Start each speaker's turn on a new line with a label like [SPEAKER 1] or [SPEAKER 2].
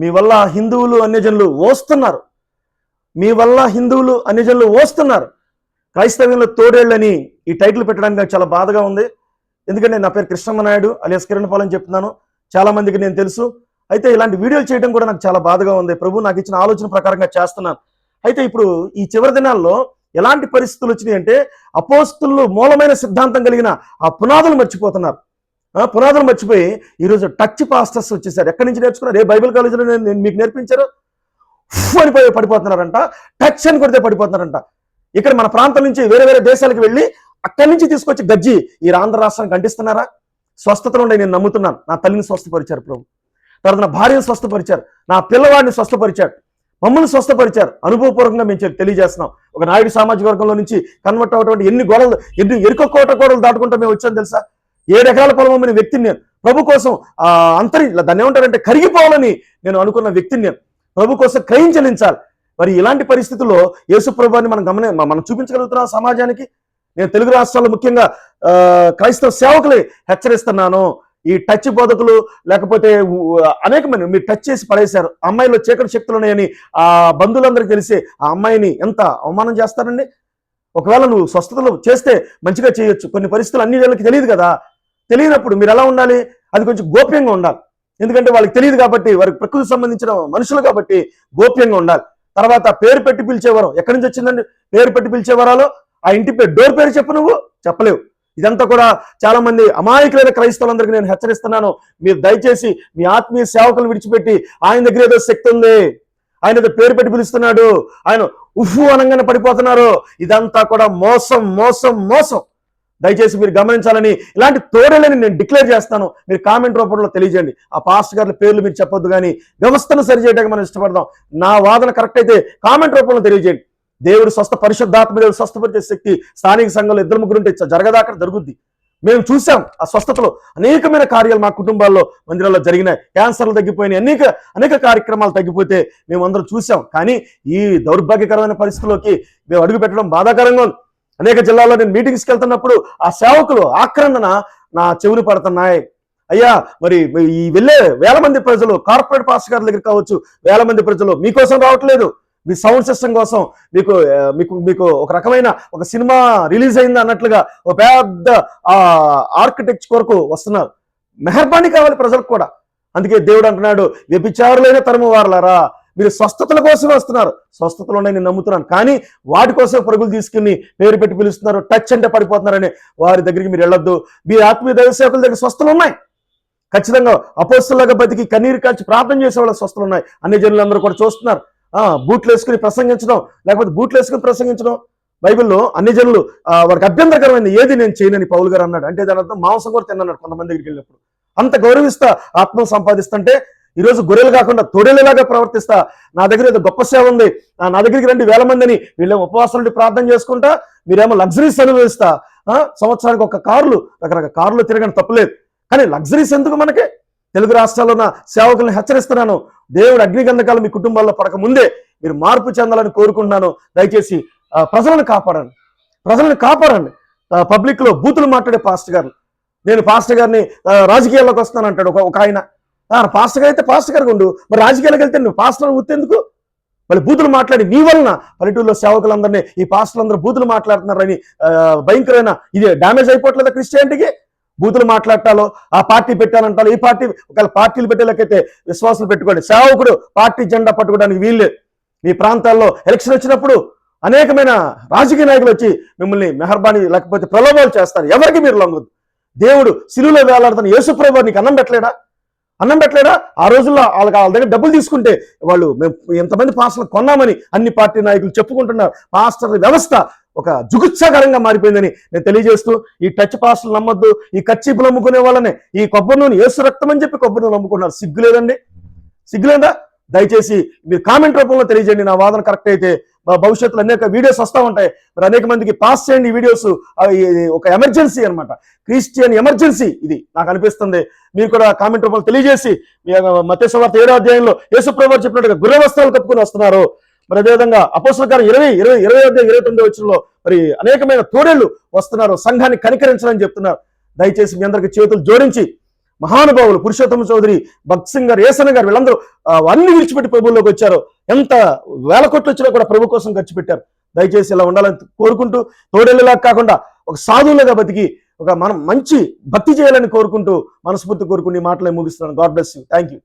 [SPEAKER 1] మీ వల్ల హిందువులు అన్యజనులు ఓస్తున్నారు. మీ వల్ల హిందువులు అన్యజనులు ఓస్తున్నారు. క్రైస్తవ్యంలో తోడేళ్ళని ఈ టైటిల్ పెట్టడానికి నాకు చాలా బాధగా ఉంది. ఎందుకంటే నా పేరు కృష్ణమనాయుడు అలియాస్ కిరణపాల్ అని చెప్తున్నాను. చాలా మందికి నేను తెలుసు. అయితే ఇలాంటి వీడియోలు చేయడం కూడా నాకు చాలా బాధగా ఉంది. ప్రభు నాకు ఇచ్చిన ఆలోచన ప్రకారంగా చేస్తున్నాను. అయితే ఇప్పుడు ఈ చివరి దినాల్లో ఎలాంటి పరిస్థితులు వచ్చినాయి అంటే, అపోస్తులు మూలమైన సిద్ధాంతం కలిగిన ఆ పునాదులు మర్చిపోతున్నారు. పునాదులు మర్చిపోయి ఈరోజు టచ్ పాస్టర్స్ వచ్చేసారు. ఎక్కడి నుంచి నేర్చుకున్నారు? ఏ బైబిల్ కాలేజీలో నేను మీకు నేర్పించారు? అని పడిపోతున్నారంట. టచ్ అని కొడితే పడిపోతున్నారంట. ఇక్కడ మన ప్రాంతం నుంచి వేరే వేరే దేశాలకు వెళ్ళి అక్కడి నుంచి తీసుకొచ్చి గజ్జి ఈ ఆంధ్ర రాష్ట్రానికి అంటిస్తున్నారా? స్వస్థతలు ఉండే నేను నమ్ముతున్నాను. నా తల్లిని స్వస్థపరిచారు ప్రభు. తర్వాత నా భార్యను స్వస్థపరిచారు. నా పిల్లవాడిని స్వస్థపరిచారు. మమ్మల్ని స్వస్థపరిచారు. అనుభవపూర్వకంగా మేము తెలియజేస్తున్నాం. ఒక నాయుడు సామాజిక వర్గంలో నుంచి కన్వర్ట్ అవ్వటువంటి ఎన్ని ఎరుక కోట గోడలు దాటుకుంటూ మేము వచ్చాను తెలుసా? 7 ఎకరాల పొలం అమ్మిన వ్యక్తిని నేను. ప్రభు కోసం దాన్ని ఏమంటారంటే కరిగిపోవాలని నేను అనుకున్న వ్యక్తిని నేను. ప్రభు కోసం క్రయం చెల్లించాలి. మరి ఇలాంటి పరిస్థితుల్లో యేసు ప్రభువుని మనం చూపించగలుగుతున్నాం సమాజానికి. నేను తెలుగు రాష్ట్రాల్లో ముఖ్యంగా క్రైస్తవ సేవకులే హెచ్చరిస్తున్నాను. ఈ టచ్ బోధకులు లేకపోతే అనేక మంది మీరు టచ్ చేసి పడేశారు. అమ్మాయిలో చీకటి శక్తులు ఉన్నాయని ఆ బంధువులందరికీ తెలిసి ఆ అమ్మాయిని ఎంత అవమానం చేస్తారండి. ఒకవేళ నువ్వు స్వస్థతలు చేస్తే మంచిగా చేయొచ్చు. కొన్ని పరిస్థితులు అన్ని వాళ్ళకి తెలియదు కదా. తెలియనప్పుడు మీరు ఎలా ఉండాలి? అది కొంచెం గోప్యంగా ఉండాలి. ఎందుకంటే వాళ్ళకి తెలియదు కాబట్టి, వారికి ప్రకృతికి సంబంధించిన మనుషులు కాబట్టి గోప్యంగా ఉండాలి. తర్వాత పేరు పెట్టి పిలిచేవారు. ఎక్కడి నుంచి వచ్చిందండి పేరు పెట్టి పిలిచేవారాలో? ఆ ఇంటి పేరు, డోర్ పేరు చెప్పు. నువ్వు చెప్పలేవు. ఇదంతా కూడా చాలా మంది అమాయకులైన క్రైస్తవులందరికీ నేను హెచ్చరిస్తున్నాను. మీరు దయచేసి మీ ఆత్మీయ సేవకులు విడిచిపెట్టి ఆయన దగ్గర ఏదో శక్తి ఉంది, ఆయన ఏదో పేరు పెట్టి పిలుస్తున్నాడు, ఆయన ఉఫు అనగానే పడిపోతున్నారు. ఇదంతా కూడా మోసం మోసం మోసం. దయచేసి మీరు గమనించాలని ఇలాంటి తోడేళ్ళని నేను డిక్లేర్ చేస్తాను. మీరు కామెంట్ రూపంలో తెలియజేయండి. ఆ పాస్టర్ గారి పేర్లు మీరు చెప్పొద్దు, కానీ వ్యవస్థను సరిచేయడానికి మనం ఇష్టపడదాం. నా వాదన కరెక్ట్ అయితే కామెంట్ రూపంలో తెలియజేయండి. దేవుడు స్వస్థపరిశుద్ధాత్మ దేవుడు స్వస్థపరిచే శక్తి స్థానిక సంఘంలో 2-3 ఉంటే జరగదాకా జరుగుద్ది. మేము చూసాం ఆ స్వస్థతలో అనేకమైన కార్యాలు మా కుటుంబాల్లో మందిరాల్లో జరిగినాయి. క్యాన్సర్లు తగ్గిపోయినాయి, అనేక కార్యక్రమాలు తగ్గిపోతే మేము అందరం చూసాం. కానీ ఈ దౌర్భాగ్యకరమైన పరిస్థితుల్లోకి మేము అడుగు పెట్టడం బాధాకరంగా ఉంది. అనేక జిల్లాల్లో నేను మీటింగ్స్కి వెళ్తున్నప్పుడు ఆ సేవకులు ఆక్రందన నా చెవులు పడుతున్నాయి. అయ్యా, మరి ఈ వెళ్ళే 1000 మంది ప్రజలు కార్పొరేట్ పాస్టర్ గారి దగ్గర కావచ్చు, 1000 మంది ప్రజలు మీకోసం రావట్లేదు. మీ సౌండ్ సిస్టమ్ కోసం మీకు ఒక రకమైన ఒక సినిమా రిలీజ్ అయింది అన్నట్లుగా ఒక పెద్ద ఆర్కిటెక్ట్ కొరకు వస్తున్నారు. మెహర్బానీ కావాలి ప్రజలకు కూడా. అందుకే దేవుడు అంటున్నాడు, వ్యభిచారులైన తరము వారలారా, మీరు స్వస్థతల కోసం వస్తున్నారు. స్వస్థతలు ఉన్నాయి నేను నమ్ముతున్నాను, కానీ వాటి కోసం పరుగులు తీసుకుని పేరు పెట్టి పిలుస్తున్నారు. టచ్ అంటే పడిపోతున్నారని వారి దగ్గరికి మీరు వెళ్ళొద్దు. మీ ఆత్మీయ దైవ సేవకుల దగ్గర స్వస్థలు ఉన్నాయి. ఖచ్చితంగా అపోస్తులుగా బతికి కన్నీరు కాల్చి ప్రార్థన చేసే వాళ్ళ స్వస్థలు ఉన్నాయి. అన్ని జనులందరూ కూడా చూస్తున్నారు. బూట్లు వేసుకుని ప్రసంగించడం, లేకపోతే బూట్లు వేసుకుని ప్రసంగించడం. బైబిల్లో అన్ని జనులు వారికి అభ్యంతరకరమైంది ఏది నేను చేయనని పౌలు గారు అన్నాడు. అంటే దాని అర్థం మాంసం కూడా తిన్నాడు కొంతమంది దగ్గరికి వెళ్ళినప్పుడు. అంత గౌరవిస్తా ఆత్మ సంపాదిస్తుంటే ఈరోజు గొర్రెలు కాకుండా తొడేలులాగా ప్రవర్తిస్తా, నా దగ్గర ఏదో గొప్ప సేవ ఉంది, నా దగ్గరికి రండి 1000 మందిని, వీళ్ళేమో ఉపవాసాలు ప్రార్థన చేసుకుంటా, మీరేమో లగ్జరీస్ అనుభవిస్తా, సంవత్సరానికి ఒక రకరకాల కార్లు తిరగని తప్పులేదు. కానీ లగ్జరీస్ ఎందుకు మనకి? తెలుగు రాష్ట్రాల్లో ఉన్న సేవకులను హెచ్చరిస్తున్నాను. దేవుడు అగ్నిగంధకాలు మీ కుటుంబాల్లో పడక ముందే మీరు మార్పు చెందాలని కోరుకుంటున్నాను. దయచేసి ప్రజలను కాపాడండి. పబ్లిక్ లో బూతులు మాట్లాడే పాస్టర్ గారు, నేను పాస్టర్ గారిని రాజకీయాల్లోకి వస్తాను అంటాడు ఒక ఆయన. పాస్టర్ గారు అయితే పాస్టర్ గారు ఉండు, మరి రాజకీయాలకు వెళ్తే నువ్వు పాస్టర్ గుర్తెందుకు? మళ్ళీ బూతులు మాట్లాడి నీ వలన పల్లెటూరులో సేవకులందరినీ ఈ పాస్టర్లందరూ బూతులు మాట్లాడుతున్నారని భయంకరమైన ఇది డ్యామేజ్ అయిపోవట్లేదా క్రిస్టియానిటీకి? బూతులు మాట్లాడటాలో, ఆ పార్టీ పెట్టాలంటాలో, ఈ పార్టీ ఒకవేళ పార్టీలు పెట్టేలాకైతే విశ్వాసాలు పెట్టుకోండి. సేవకుడు పార్టీ జెండా పట్టుకోవడానికి వీళ్ళే. మీ ప్రాంతాల్లో ఎలక్షన్ వచ్చినప్పుడు అనేకమైన రాజకీయ నాయకులు వచ్చి మిమ్మల్ని మెహర్బానీ లేకపోతే ప్రలోభాలు చేస్తారు. ఎవరికి మీరు లొంగొద్దు. దేవుడు సిలువలో వేలాడుతున్న యేసు ప్రభువు నీకు అన్నం పెట్టలేడా? ఆ రోజుల్లో వాళ్ళ దగ్గర డబ్బులు తీసుకుంటే వాళ్ళు మేము ఎంతమంది పాస్టర్లు కొన్నామని అన్ని పార్టీ నాయకులు చెప్పుకుంటున్నారు. పాస్టర్ వ్యవస్థ ఒక జుగుత్సాకరంగా మారిపోయిందని నేను తెలియజేస్తూ, ఈ టచ్ పాస్టర్లు నమ్మొద్దు. ఈ కచ్చిపులు అమ్ముకునే వాళ్ళనే ఈ కొబ్బరి నూనె యేసు రక్తం అని చెప్పి కొబ్బరి నూనె అమ్ముకున్నారు. సిగ్గులేదా? దయచేసి మీరు కామెంట్ రూపంలో తెలియజేయండి. నా వాదన కరెక్ట్ అయితే భవిష్యత్తులో అనేక వీడియోస్ వస్తూ ఉంటాయి. మరి అనేక మందికి పాస్ చేయండి ఈ వీడియోస్. ఒక ఎమర్జెన్సీ అనమాట, క్రిస్టియన్ ఎమర్జెన్సీ ఇది నాకు అనిపిస్తుంది. మీరు కూడా కామెంట్ రూపంలో తెలియజేసి, మత్తయి సువార్త 7వ అధ్యాయంలో యేసు ప్రభువు చెప్పినట్టుగా గుర్ర వస్త్రాలు కప్పుకొని వస్తున్నారు. మరి అదేవిధంగా అపోస్తలుల కార్యం 20-29 వచనంలో మరి అనేకమైన తోడేళ్లు వస్తున్నారు సంఘాన్ని కనికరించాలని చెప్తున్నారు. దయచేసి మీ అందరికి చేతులు జోడించి మహానుభావులు పురుషోత్తమ చౌదరి, భక్త్ సింగ్ గారు, ఏసన్న గారు, వీళ్ళందరూ అన్ని విడిచిపెట్టి ప్రభువులోకి వచ్చారు. ఎంత వేల కోట్లు వచ్చినా కూడా ప్రభు కోసం ఖర్చు పెట్టారు. దయచేసి ఇలా ఉండాలని కోరుకుంటూ, తోడేళ్ళలా కాకుండా ఒక సాధువులుగా బతికి మనం మంచి భక్తి చేయాలని కోరుకుంటూ, మనస్ఫూర్తి కోరుకుని మాటలే ముగిస్తున్నాను. God bless you. Thank you.